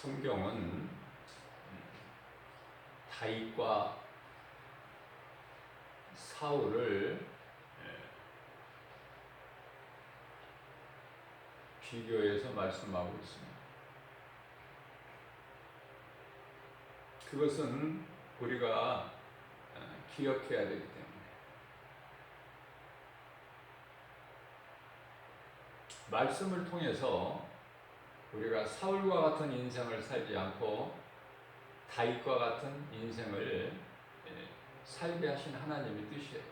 성경은 다윗과 사울을 비교해서 말씀하고 있습니다. 그것은 우리가 기억해야 되기 때문에 말씀을 통해서 우리가 사울과 같은 인생을 살지 않고 다윗과 같은 인생을 살게 하신 하나님의 뜻이에요.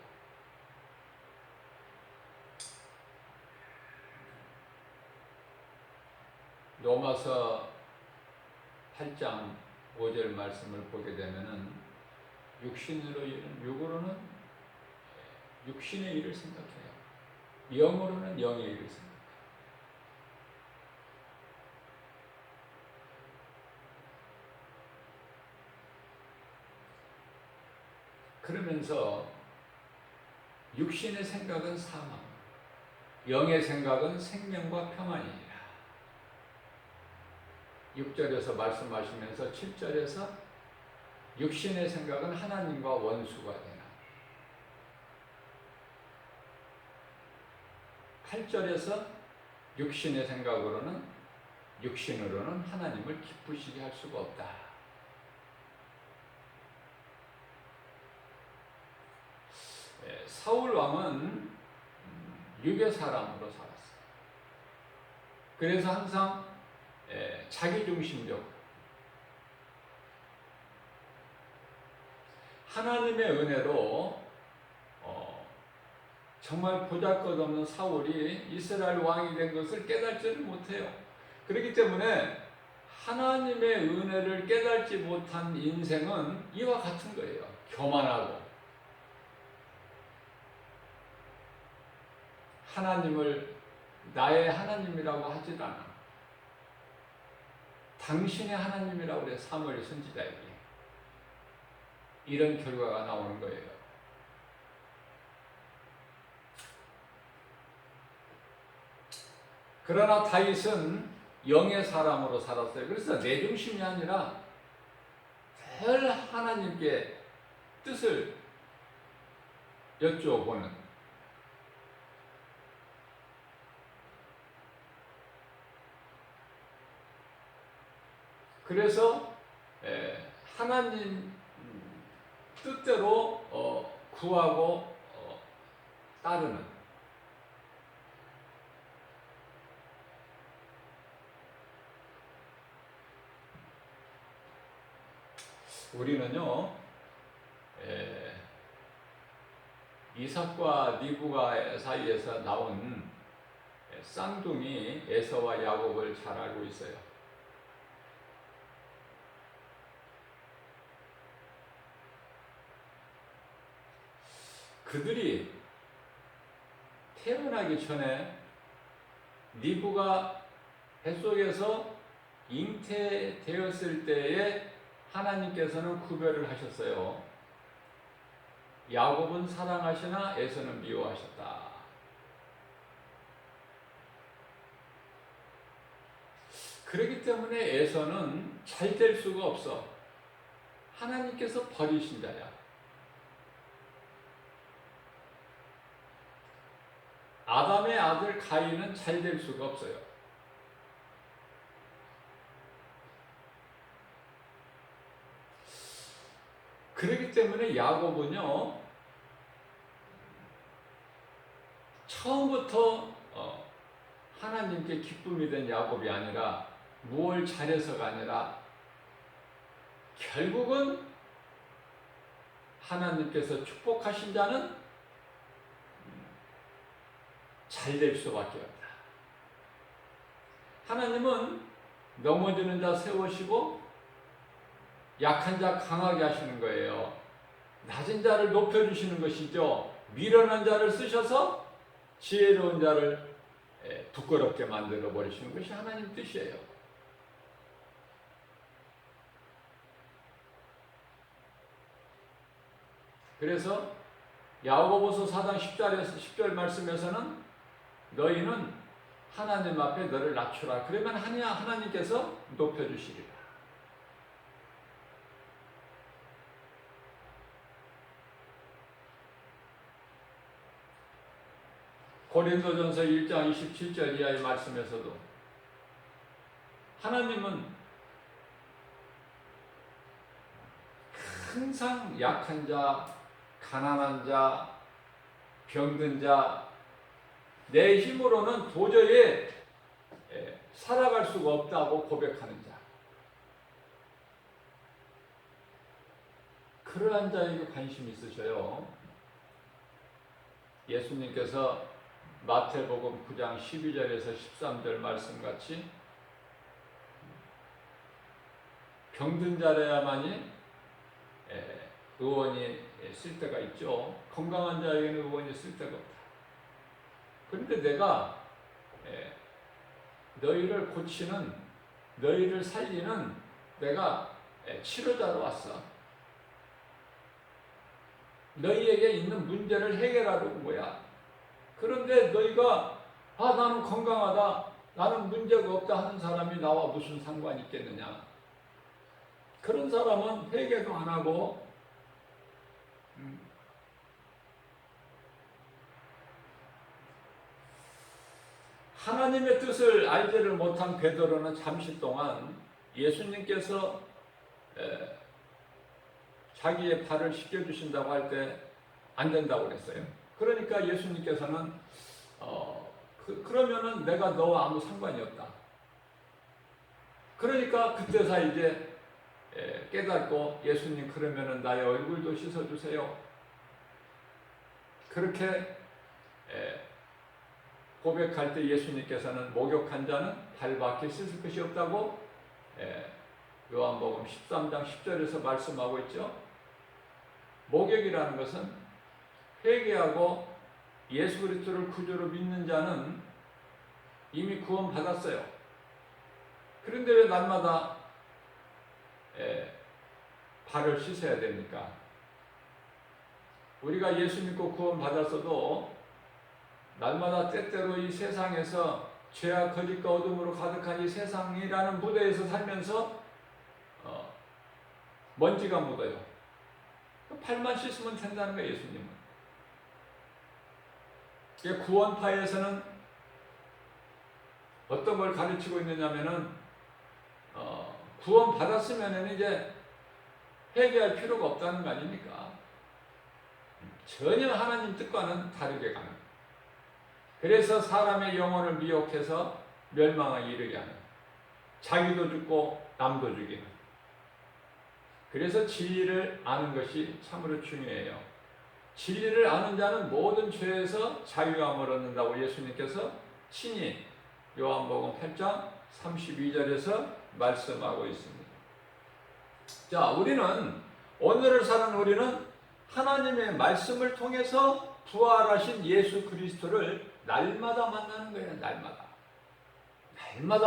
로마서 8장 5절 말씀을 보게 되면은 육으로는 육신의 일을 생각해요. 영으로는 영의 일을 생각해요. 그러면서 육신의 생각은 사망, 영의 생각은 생명과 평안이니라. 6절에서 말씀하시면서 7절에서 육신의 생각은 하나님과 원수가 되나. 8절에서 육신의 생각으로는 육신으로는 하나님을 기쁘시게 할 수가 없다. 사울 왕은 육의 사람으로 살았어요. 그래서 항상 자기중심적, 하나님의 은혜로 정말 보잘것없는 사울이 이스라엘 왕이 된 것을 깨닫지를 못해요. 그렇기 때문에 하나님의 은혜를 깨닫지 못한 인생은 이와 같은 거예요. 교만하고 하나님을 나의 하나님이라고 하지도 않아. 당신의 하나님이라고 그래. 사무엘 선지자에게 이런 결과가 나오는 거예요. 그러나 다윗은 영의 사람으로 살았어요. 그래서 내 중심이 아니라 늘 하나님께 뜻을 여쭤보는, 그래서 하나님 뜻대로 구하고 따르는, 우리는요 이삭과 리브가 사이에서 나온 쌍둥이 에서와 야곱을 잘 알고 있어요. 그들이 태어나기 전에 리브가 뱃속에서 잉태되었을 때에 하나님께서는 구별을 하셨어요. 야곱은 사랑하시나 에서는 미워하셨다. 그렇기 때문에 에서는 잘 될 수가 없어. 하나님께서 버리신 자야. 아담의 아들 가인은 잘 될 수가 없어요. 그렇기 때문에 야곱은요 처음부터 하나님께 기쁨이 된 야곱이 아니라 무엇을 잘해서가 아니라 결국은 하나님께서 축복하신 자는 잘 될 수밖에 없다. 하나님은 넘어지는 자 세우시고 약한 자 강하게 하시는 거예요. 낮은 자를 높여주시는 것이죠. 미련한 자를 쓰셔서 지혜로운 자를 부끄럽게 만들어 버리시는 것이 하나님 뜻이에요. 그래서 야고보서 4장 10절 말씀에서는 너희는 하나님 앞에 너를 낮추라. 그러면 하나님께서 높여주시리라. 고린도전서 1장 27절 이하의 말씀에서도 하나님은 항상 약한 자, 가난한 자, 병든 자, 내 힘으로는 도저히 살아갈 수가 없다고 고백하는 자, 그러한 자에게 관심이 있으셔요. 예수님께서 마태복음 9장 12절에서 13절 말씀같이 병든 자라야만이 의원이 쓸 데가 있죠. 건강한 자에게는 의원이 쓸 데가 없다. 그런데 내가 너희를 고치는, 너희를 살리는 내가 치료자로 왔어. 너희에게 있는 문제를 해결하러 온 거야. 그런데 너희가 나는 건강하다, 나는 문제가 없다 하는 사람이 나와 무슨 상관이 있겠느냐. 그런 사람은 회개도 안 하고 하나님의 뜻을 알지를 못한 베드로는 잠시 동안 예수님께서 자기의 발을 씻겨주신다고 할 때 안 된다고 그랬어요. 그러니까 예수님께서는 그러면은 내가 너와 아무 상관이 없다. 그러니까 그때서 이제 깨닫고 예수님 그러면은 나의 얼굴도 씻어주세요. 그렇게 고백할 때 예수님께서는 목욕한 자는 발밖에 씻을 것이 없다고 요한복음 13장 10절에서 말씀하고 있죠. 목욕이라는 것은 회개하고 예수 그리스도를 구주로 믿는 자는 이미 구원 받았어요. 그런데 왜 날마다 발을 씻어야 됩니까? 우리가 예수 믿고 구원 받았어도 날마다 때때로 이 세상에서 죄와 거짓과 어둠으로 가득한 이 세상이라는 무대에서 살면서 먼지가 묻어요. 발만 씻으면 된다는 거예요, 예수님은. 구원파에서는 어떤 걸 가르치고 있느냐면은 구원 받았으면 이제 회개할 필요가 없다는 거 아닙니까? 전혀 하나님 뜻과는 다르게 가는. 그래서 사람의 영혼을 미혹해서 멸망에 이르게 하는, 자기도 죽고 남도 죽이는. 그래서 진리를 아는 것이 참으로 중요해요. 진리를 아는 자는 모든 죄에서 자유함을 얻는다고 예수님께서 친히 요한복음 8장 32절에서 말씀하고 있습니다. 자, 오늘을 사는 우리는 하나님의 말씀을 통해서 부활하신 예수 그리스도를 날마다 만나는 거예요. 날마다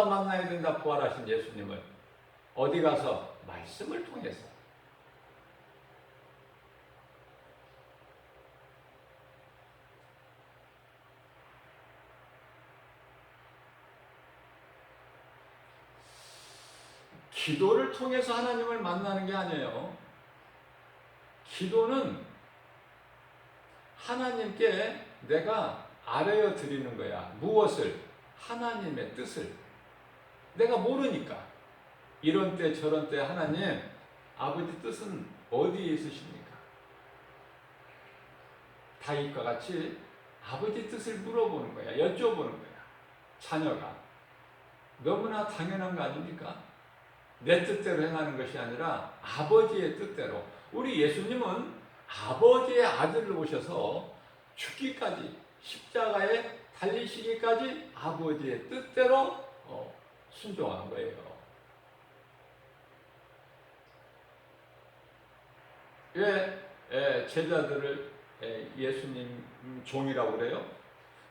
만나야 된다. 부활하신 예수님을 어디 가서? 말씀을 통해서. 기도를 통해서 하나님을 만나는 게 아니에요. 기도는 하나님께 내가 아뢰어 드리는 거야. 무엇을? 하나님의 뜻을. 내가 모르니까. 이런 때 저런 때 하나님, 아버지 뜻은 어디에 있으십니까? 다윗과 같이 아버지 뜻을 물어보는 거야. 여쭤보는 거야. 자녀가. 너무나 당연한 거 아닙니까? 내 뜻대로 행하는 것이 아니라 아버지의 뜻대로. 우리 예수님은 아버지의 아들을 오셔서 죽기까지, 십자가에 달리시기까지 아버지의 뜻대로 순종한 거예요. 왜 제자들을 예수님 종이라고 그래요?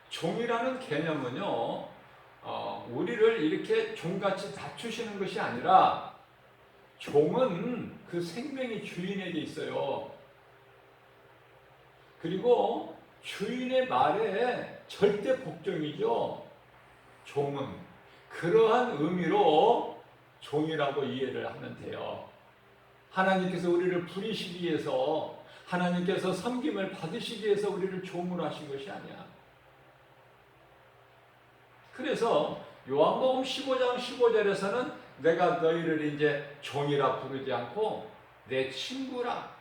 종이라는 개념은요, 우리를 이렇게 종같이 낮추시는 것이 아니라, 종은 그 생명이 주인에게 있어요. 그리고 주인의 말에 절대 복종이죠. 종은 그러한 의미로 종이라고 이해를 하면 돼요. 하나님께서 우리를 부리시기 위해서, 하나님께서 섬김을 받으시기 위해서 우리를 종으로 하신 것이 아니야. 그래서 요한복음 15장 15절에서는 내가 너희를 이제 종이라 부르지 않고 내 친구라.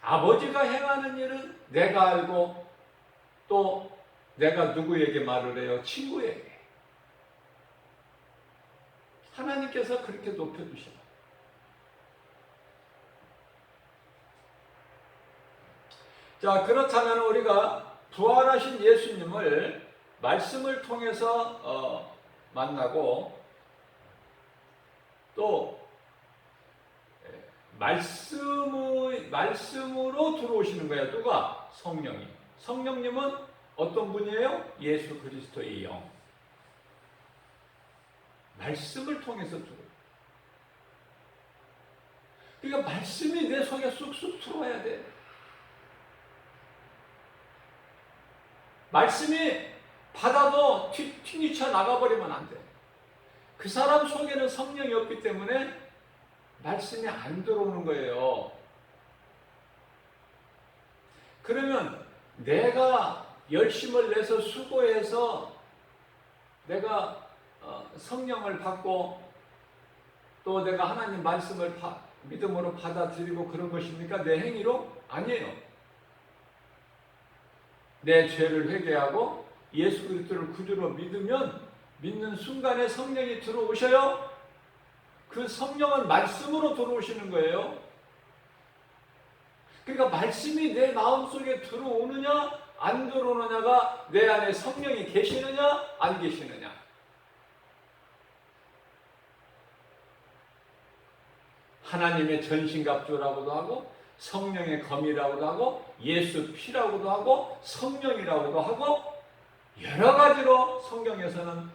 아버지가 행하는 일은 내가 알고 또 내가 누구에게 말을 해요? 친구에게. 하나님께서 그렇게 높여주셔요. 자, 그렇다면 우리가 부활하신 예수님을 말씀을 통해서 만나고 또 말씀으로 들어오시는 거예요. 누가? 성령이. 성령님은 어떤 분이에요? 예수 그리스도의 영. 말씀을 통해서 들어요. 그러니까 말씀이 내 속에 쑥쑥 들어와야 돼. 말씀이 받아도 튕기쳐 나가버리면 안 돼. 그 사람 속에는 성령이 없기 때문에 말씀이 안 들어오는 거예요. 그러면 내가 열심을 내서 수고해서 내가 성령을 받고 또 내가 하나님 말씀을 믿음으로 받아들이고 그런 것입니까? 내 행위로? 아니에요. 내 죄를 회개하고 예수 그리스도를 구주로 믿는 순간에 성령이 들어오셔요. 그 성령은 말씀으로 들어오시는 거예요. 그러니까 말씀이 내 마음속에 들어오느냐 안 들어오느냐가 내 안에 성령이 계시느냐 안 계시느냐. 하나님의 전신갑주라고도 하고 성령의 검이라고도 하고 예수 피라고도 하고 성령이라고도 하고 여러 가지로 성경에서는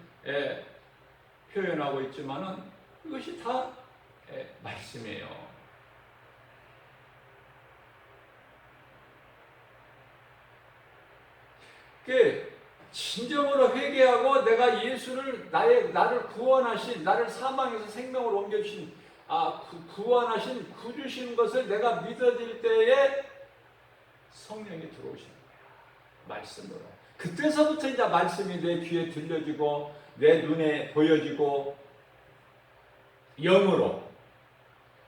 표현하고 있지만은 이것이 다 말씀이에요. 그 진정으로 회개하고 내가 예수를 나를 구원하신 나를 사망에서 생명으로 옮겨주신 구원하신 구주신 것을 내가 믿어질 때에 성령이 들어오시는 거야. 말씀으로. 그때서부터 이제 말씀이 내 귀에 들려지고 내 눈에 보여지고 영으로.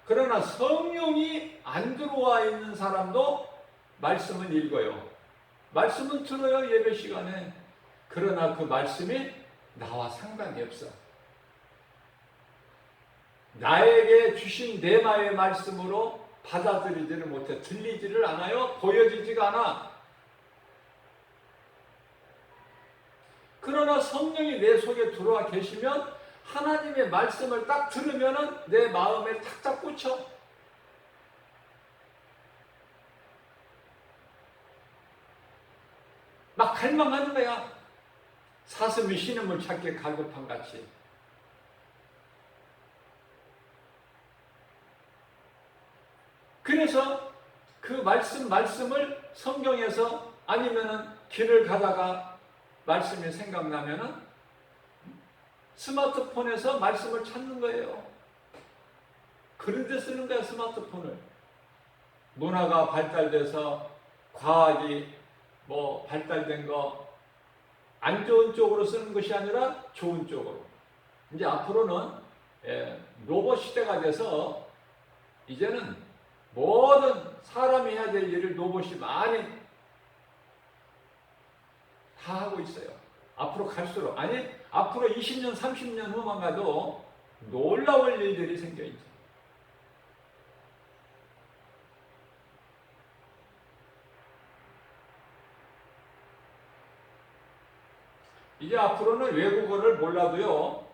그러나 성령이 안 들어와 있는 사람도 말씀은 읽어요. 말씀은 들어요, 예배 시간에. 그러나 그 말씀이 나와 상관이 없어. 나에게 주신 내마의 말씀으로 받아들이지를 못해. 들리지를 않아요. 보여지지가 않아. 그러나 성령이 내 속에 들어와 계시면 하나님의 말씀을 딱 들으면은 내 마음에 탁탁 꽂혀. 막 갈망하는 거야. 사슴이 신음을 찾기에 갈급한 같이. 그래서 그 말씀을 성경에서 아니면은 길을 가다가 말씀이 생각나면은 스마트폰에서 말씀을 찾는 거예요. 그런 데 쓰는 거야, 스마트폰을. 문화가 발달돼서 과학이 발달된 거 안 좋은 쪽으로 쓰는 것이 아니라 좋은 쪽으로. 이제 앞으로는 로봇 시대가 돼서 이제는 모든 사람이 해야 될 일을 로봇이 많이 다 하고 있어요. 앞으로 갈수록. 앞으로 20년, 30년 후만 가도 놀라울 일들이 생겨있죠. 이제 앞으로는 외국어를 몰라도요,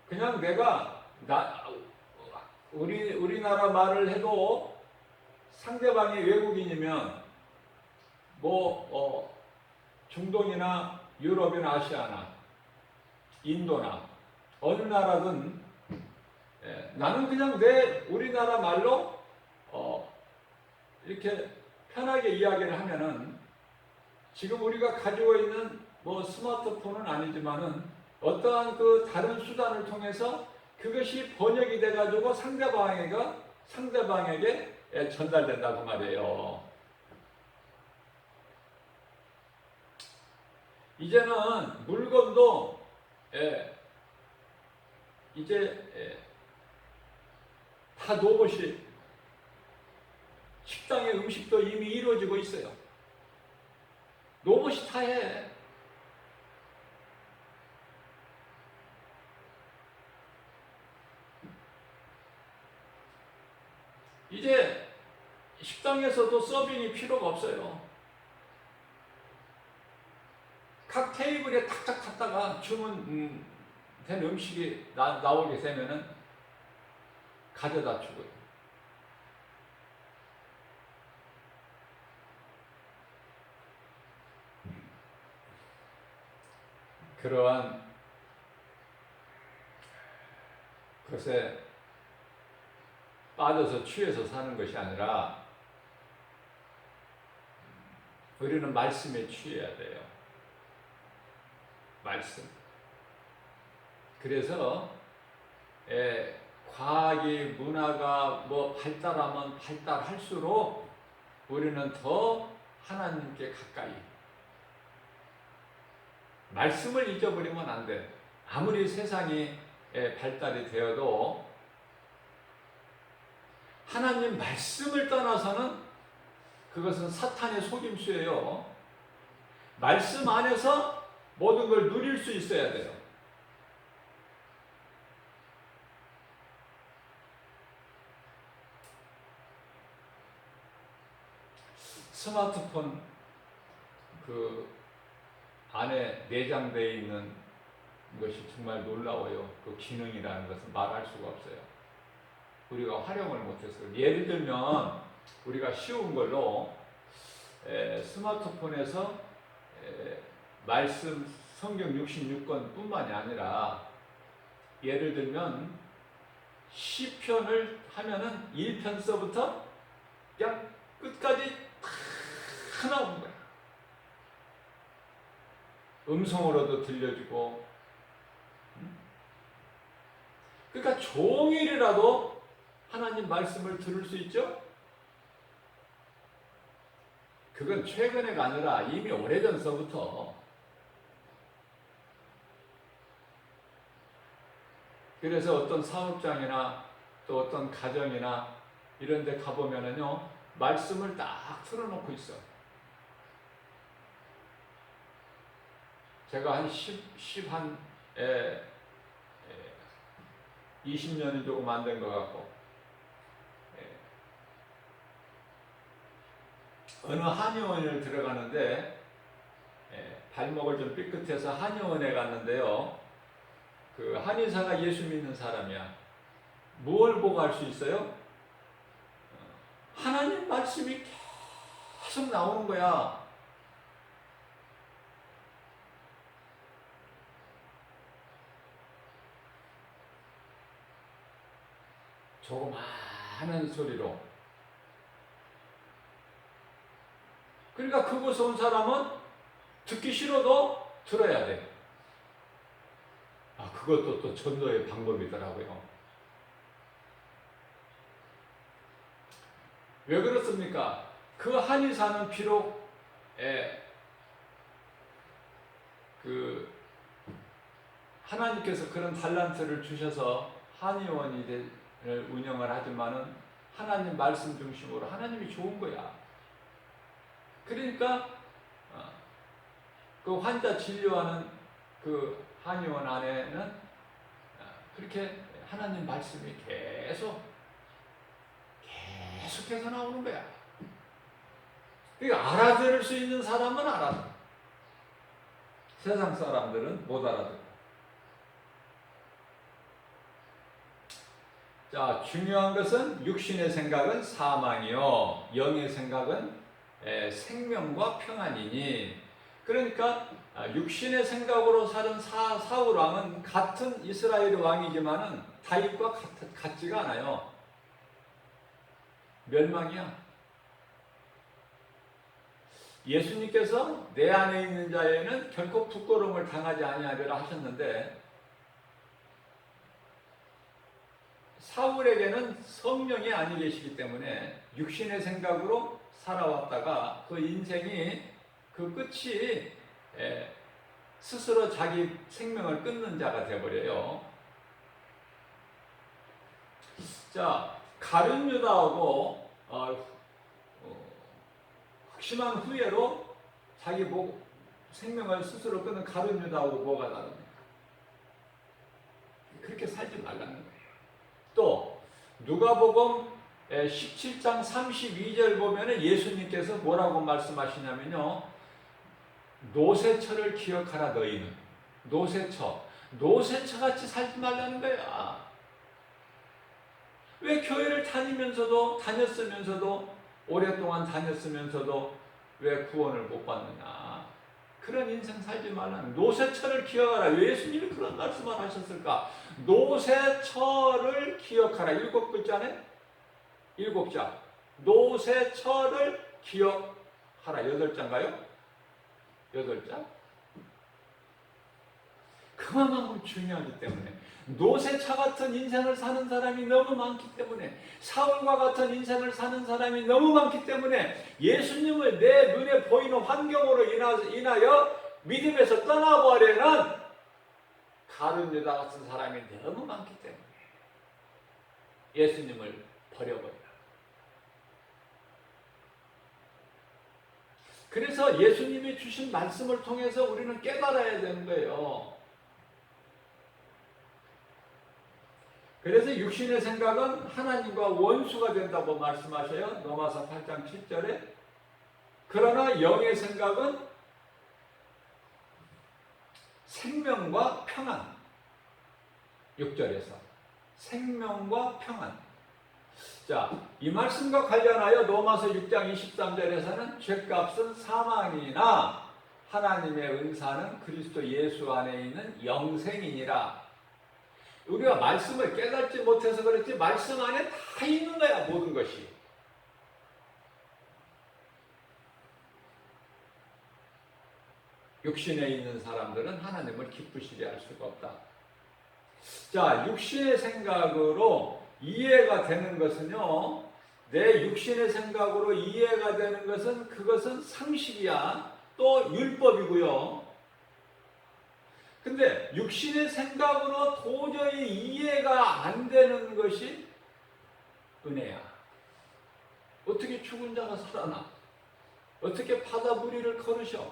그냥 내가 우리나라 말을 해도 상대방이 외국인이면 중동이나 유럽이나 아시아나 인도나 어느 나라든 나는 그냥 우리나라 말로 이렇게 편하게 이야기를 하면은 지금 우리가 가지고 있는 스마트폰은 아니지만은 어떠한 그 다른 수단을 통해서 그것이 번역이 돼가지고 상대방에게 전달된다고 말이에요. 이제는 물건도 이제 다 로봇이 식당의 음식도 이미 이루어지고 있어요. 로봇이 다 해. 이제 식당에서도 서빙이 필요가 없어요. 각 테이블에 탁탁 탔다가 주문된 음식이 나오게 되면은 가져다 주고요. 그러한 것에 빠져서 취해서 사는 것이 아니라 우리는 말씀에 취해야 돼요. 말씀. 그래서 과학이 문화가 발달하면 발달할수록 우리는 더 하나님께 가까이. 말씀을 잊어버리면 안 돼. 아무리 세상이 발달이 되어도 하나님 말씀을 떠나서는 그것은 사탄의 속임수예요. 말씀 안에서 모든 걸 누릴 수 있어야 돼요. 스마트폰 그 안에 내장되어 있는 것이 정말 놀라워요. 그 기능이라는 것은 말할 수가 없어요. 우리가 활용을 못했어요. 예를 들면 우리가 쉬운 걸로 스마트폰에서 말씀 성경 66권 뿐만이 아니라 예를 들면 시편을 하면은 1편서부터 그냥 끝까지 다 나오는 거야. 음성으로도 들려주고. 그러니까 종일이라도 하나님 말씀을 들을 수 있죠? 그건 최근에가 아니라 이미 오래전서부터. 그래서 어떤 사업장이나 또 어떤 가정이나 이런 데 가보면은요, 말씀을 딱 틀어놓고 있어. 제가 한 20년이 조금 안 된 것 같고, 어느 한의원을 들어가는데, 발목을 좀 삐끗해서 한의원에 갔는데요, 그 한의사가 예수 믿는 사람이야. 뭘 보고 알 수 있어요? 하나님 말씀이 계속 나오는 거야. 조그마한 소리로. 그러니까 그곳에 온 사람은 듣기 싫어도 들어야 돼. 그것도 또 전도의 방법이더라고요. 왜 그렇습니까? 그 한의사는 비록 하나님께서 그런 달란트를 주셔서 한의원을 운영을 하지만은 하나님 말씀 중심으로 하나님이 좋은 거야. 그러니까 그 환자 진료하는 그 한의원 안에는 그렇게 하나님 말씀이 계속해서 나오는 거야. 그러니까 알아들을 수 있는 사람은 알아들어. 세상 사람들은 못 알아들어. 자, 중요한 것은 육신의 생각은 사망이요, 영의 생각은 생명과 평안이니. 그러니까 육신의 생각으로 사는 사울 왕은 같은 이스라엘 왕이지만은 다윗과 같지가 않아요. 멸망이야. 예수님께서 내 안에 있는 자에는 결코 부끄러움을 당하지 아니하리라 하셨는데, 사울에게는 성령이 아니 계시기 때문에 육신의 생각으로 살아왔다가 그 인생이 그 끝이 스스로 자기 생명을 끊는 자가 되어버려요. 자, 가룟 유다하고 확심한 후회로 자기 생명을 스스로 끊는 가룟 유다하고 뭐가 다릅니까? 그렇게 살지 말라는 거예요. 또 누가복음 17장 32절 보면은 예수님께서 뭐라고 말씀하시냐면요. 노새처를 기억하라 너희는. 노새처 같이 살지 말라는 거야. 왜 교회를 다녔으면서도 오랫동안 다녔으면서도 왜 구원을 못 받느냐. 그런 인생 살지 말라는 노새처를 기억하라. 왜 예수님이 그런 말씀을 하셨을까? 노새처를 기억하라. 7글자네? 7자. 노새처를 기억하라. 8자인가요? 8자? 그만큼 중요하기 때문에 노새차 같은 인생을 사는 사람이 너무 많기 때문에 사울과 같은 인생을 사는 사람이 너무 많기 때문에 예수님을 내 눈에 보이는 환경으로 인하여 믿음에서 떠나버리는 가룟 유다 같은 사람이 너무 많기 때문에 예수님을 버려버린다. 그래서 예수님이 주신 말씀을 통해서 우리는 깨달아야 되는 거예요. 그래서 육신의 생각은 하나님과 원수가 된다고 말씀하셔요. 로마서 8장 7절에. 그러나 영의 생각은 생명과 평안. 6절에서 생명과 평안. 자, 이 말씀과 관련하여 로마서 6장 23절에서는 죄값은 사망이나 하나님의 은사는 그리스도 예수 안에 있는 영생이니라. 우리가 말씀을 깨닫지 못해서 그렇지 말씀 안에 다 있는 거야. 모든 것이. 육신에 있는 사람들은 하나님을 기쁘시게 할 수가 없다. 자, 육신의 생각으로 이해가 되는 것은요, 내 육신의 생각으로 이해가 되는 것은 그것은 상식이야. 또 율법이고요. 근데 육신의 생각으로 도저히 이해가 안 되는 것이 은혜야. 어떻게 죽은 자가 살아나? 어떻게 바다 무리를 걸으셔?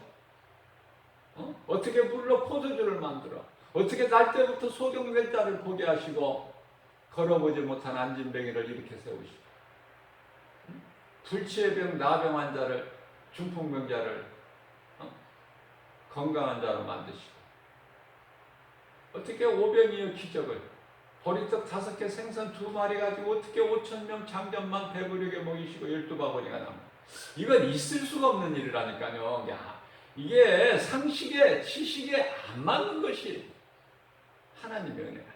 어떻게 물로 포도주를 만들어? 어떻게 날 때부터 소경될 자를 보게 하시고 걸어보지 못한 안진뱅이를 이렇게 세우시고 불치의 병, 나병 환자를 중풍병자를 건강한 자로 만드시고 어떻게 오병이의 기적을 보리떡 5개 생선 2마리 가지고 어떻게 5,000명 장전만 배부르게 먹이시고 12바구니가 남아. 이건 있을 수가 없는 일이라니까요. 야, 이게 상식에 지식에 안 맞는 것이 하나님의 은혜라니까요.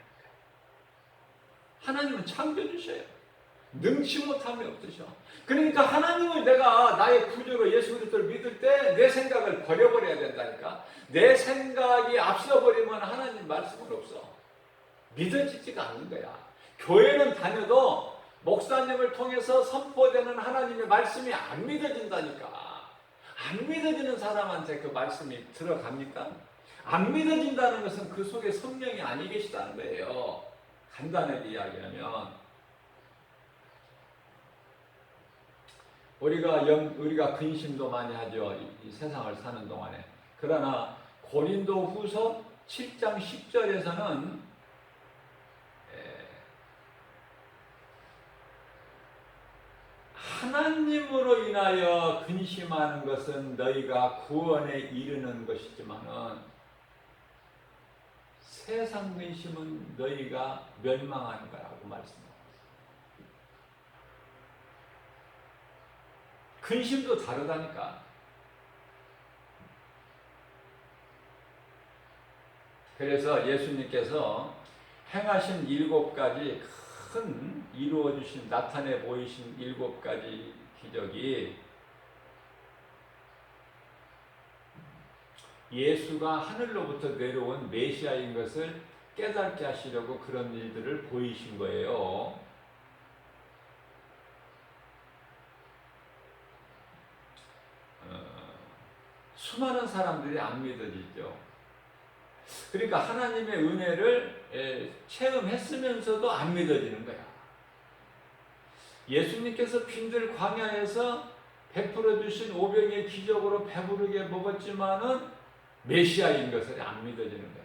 하나님은 창조주셔요. 능치 못함이 없으셔. 그러니까 하나님을 내가 나의 구주로 예수 그리스도를 믿을 때 내 생각을 버려버려야 된다니까. 내 생각이 앞서버리면 하나님 말씀은 없어. 믿어지지가 않는 거야. 교회는 다녀도 목사님을 통해서 선포되는 하나님의 말씀이 안 믿어진다니까. 안 믿어지는 사람한테 그 말씀이 들어갑니까? 안 믿어진다는 것은 그 속에 성령이 아니 계시다는 거예요. 간단하게 이야기하면 우리가 근심도 많이 하죠. 이 세상을 사는 동안에. 그러나 고린도 후서 7장 10절에서는 하나님으로 인하여 근심하는 것은 너희가 구원에 이르는 것이지만은 세상 근심은 너희가 멸망하는 거라고 말씀합니다. 근심도 다르다니까. 그래서 예수님께서 행하신 7가지 큰 이루어주신 나타내 보이신 7가지 기적이 예수가 하늘로부터 내려온 메시아인 것을 깨닫게 하시려고 그런 일들을 보이신 거예요. 수많은 사람들이 안 믿어지죠. 그러니까 하나님의 은혜를 체험했으면서도 안 믿어지는 거야. 예수님께서 빈들 광야에서 베풀어 주신 오병의 기적으로 배부르게 먹었지만은 메시아인 것을 안 믿어지는 거야.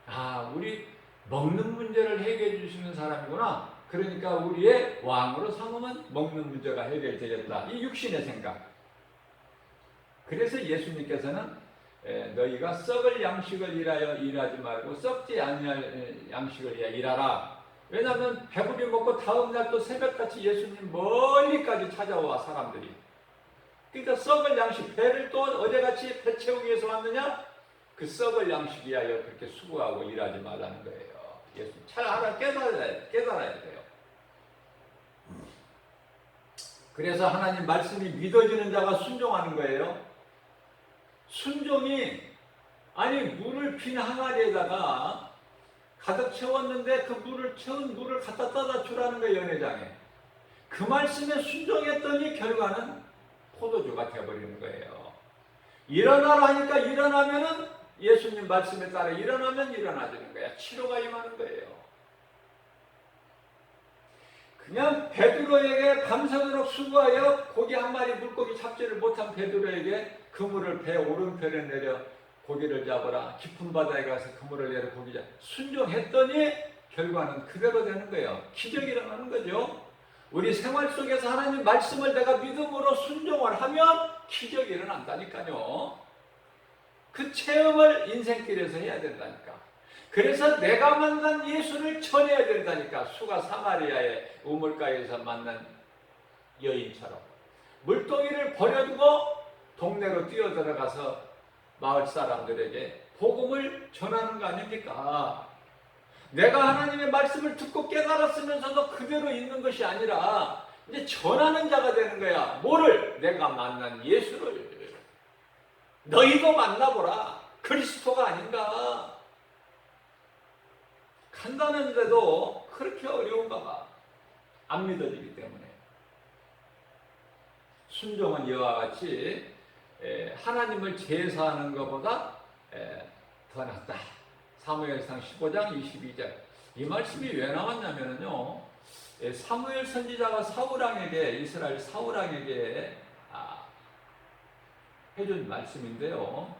아, 우리 먹는 문제를 해결해 주시는 사람이구나. 그러니까 우리의 왕으로 삼으면 먹는 문제가 해결되겠다. 이 육신의 생각. 그래서 예수님께서는 너희가 썩을 양식을 일하지 말고 썩지 않을 양식을 일하라. 왜냐하면 배부리 먹고 다음날 또 새벽같이 예수님 멀리까지 찾아와 사람들이. 그러니까 썩을 양식, 배를 또 어제같이 배 채우기 위해서 왔느냐? 그 썩을 양식이야 그렇게 수고하고 일하지 말라는 거예요. 예수 잘 알아 깨달아야 돼요. 그래서 하나님 말씀이 믿어지는 자가 순종하는 거예요. 순종이 아니 물을 빈 항아리에다가 가득 채웠는데 그 채운 물을 갖다 떠다 주라는 거예요. 연회장에. 그 말씀에 순종했더니 결과는 포도주가 되어버리는 거예요. 일어나라 하니까 일어나면은 예수님 말씀에 따라 일어나면 일어나지는 거야. 치료가 임하는 거예요. 그냥 베드로에게 밤새도록 수고하여 고기 한 마리 물고기 잡지를 못한 베드로에게 그물을 배 오른편에 내려 고기를 잡아라. 깊은 바다에 가서 그물을 내려 고기 잡아. 순종했더니 결과는 그대로 되는 거예요. 기적이 일어나는 거죠. 우리 생활 속에서 하나님 말씀을 내가 믿음으로 순종을 하면 기적이 일어난다니까요. 그 체험을 인생길에서 해야 된다니까. 그래서 내가 만난 예수를 전해야 된다니까. 수가 사마리아의 우물가에서 만난 여인처럼 물동이를 버려두고 동네로 뛰어들어가서 마을 사람들에게 복음을 전하는 거 아닙니까? 내가 하나님의 말씀을 듣고 깨달았으면서도 그대로 있는 것이 아니라 이제 전하는 자가 되는 거야. 뭐를? 내가 만난 예수를. 너희도 만나보라. 그리스도가 아닌가? 간단한데도 그렇게 어려운가 봐. 안 믿어지기 때문에. 순종은 이와 같이 하나님을 제사하는 것보다 더 낫다. 사무엘상 15장 22절. 이 말씀이 왜 나왔냐면요. 사무엘 선지자가 사울왕에게, 이스라엘 사울왕에게 해준 말씀인데요.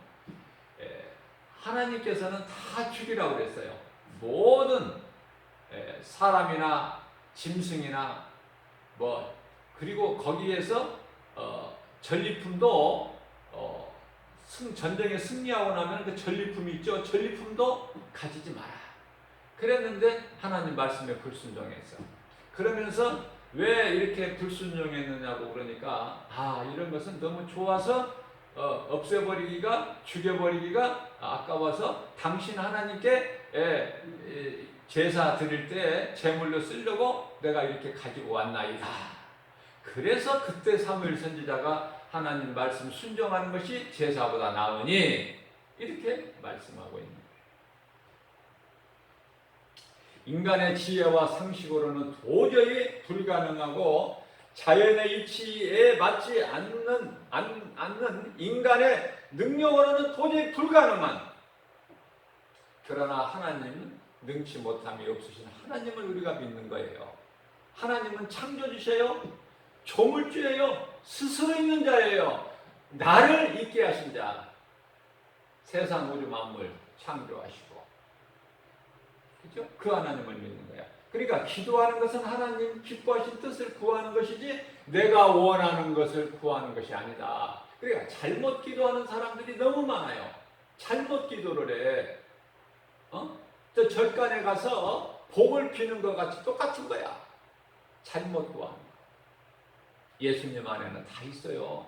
하나님께서는 다 죽이라고 그랬어요. 모든 사람이나 짐승이나 그리고 거기에서 전리품도 전쟁에 승리하고 나면 그 전리품이 있죠. 전리품도 가지지 마라. 그랬는데 하나님 말씀에 불순종했어. 그러면서 왜 이렇게 불순종했느냐고 그러니까 이런 것은 너무 좋아서 없애버리기가, 죽여버리기가 아까워서 당신 하나님께 제사 드릴 때 제물로 쓰려고 내가 이렇게 가지고 왔나이다. 그래서 그때 사무엘 선지자가 하나님 말씀 순종하는 것이 제사보다 나으니 이렇게 말씀하고 있는 거예요. 인간의 지혜와 상식으로는 도저히 불가능하고 자연의 이치에 맞지 않는 인간의 능력으로는 도저히 불가능한, 그러나 하나님 능치 못함이 없으신 하나님을 우리가 믿는 거예요. 하나님은 창조주세요. 조물주예요. 스스로 있는 자예요. 나를 있게 하신 자. 세상 우주 만물 창조하시고. 그렇죠? 그 하나님을 믿는 거야. 그러니까 기도하는 것은 하나님 기뻐하신 뜻을 구하는 것이지 내가 원하는 것을 구하는 것이 아니다. 그러니까 잘못 기도하는 사람들이 너무 많아요. 잘못 기도를 해. 저 절간에 가서 복을 비는 것 같이 똑같은 거야. 잘못 구하는 거. 예수님 안에는 다 있어요.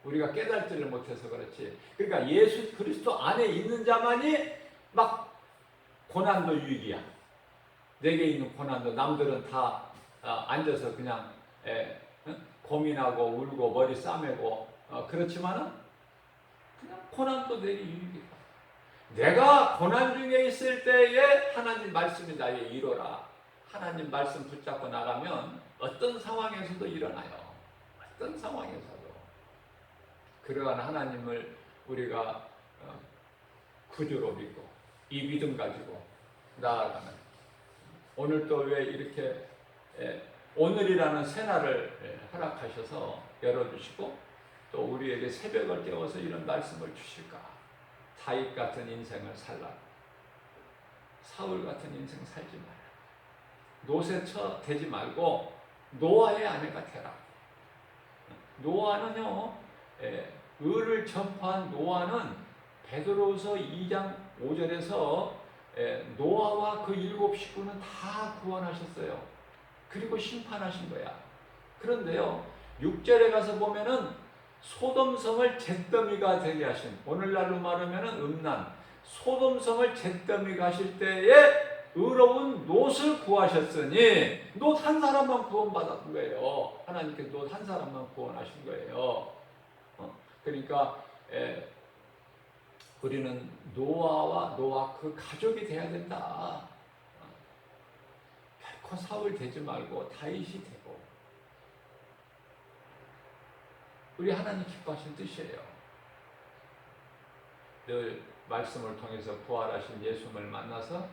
우리가 깨달지를 못해서 그렇지. 그러니까 예수 그리스도 안에 있는 자만이 막 고난도 유익이야. 내게 있는 고난도 남들은 다 앉아서 그냥 고민하고 울고 머리 싸매고 그렇지만은 그냥 고난도 내게 유익이야. 내가 고난 중에 있을 때에 하나님 말씀이 나에게 이뤄라. 하나님 말씀 붙잡고 나가면 어떤 상황에서도 일어나요. 어떤 상황에서도. 그러한 하나님을 우리가 구주로 믿고 이 믿음 가지고 나아가는, 오늘 또 왜 이렇게 오늘이라는 새날을 허락하셔서 열어주시고 또 우리에게 새벽을 깨워서 이런 말씀을 주실까? 다윗 같은 인생을 살라. 사울 같은 인생 살지 마라. 노새처 되지 말고 노아의 아내가 되라. 노아는요, 의를 전파한 노아는 베드로후서 2장 5절에서 노아와 그 7 식구는 다 구원하셨어요. 그리고 심판하신 거야. 그런데요, 6절에 가서 보면은 소돔성을 잿더미가 되게 하신, 오늘날로 말하면은 음란, 소돔성을 잿더미가 하실 때에 의로운 롯을 구하셨으니, 롯 한 사람만 구원받은 거예요. 하나님께서 롯 한 사람만 구원하신 거예요. 그러니까 우리는 노아와 노아 그 가족이 돼야 된다. 결코 사울 되지 말고 다윗이 되고, 우리 하나님 기뻐하신 뜻이에요. 늘 말씀을 통해서 부활하신 예수님을 만나서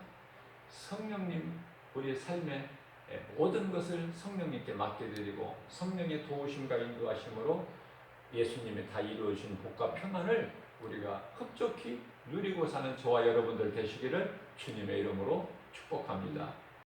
성령님, 우리 삶의 모든 것을 성령님께 맡겨드리고 성령의 도우심과 인도하심으로 예수님이 다 이루어진 복과 평안을 우리가 흡족히 누리고 사는 저와 여러분들 되시기를 주님의 이름으로 축복합니다.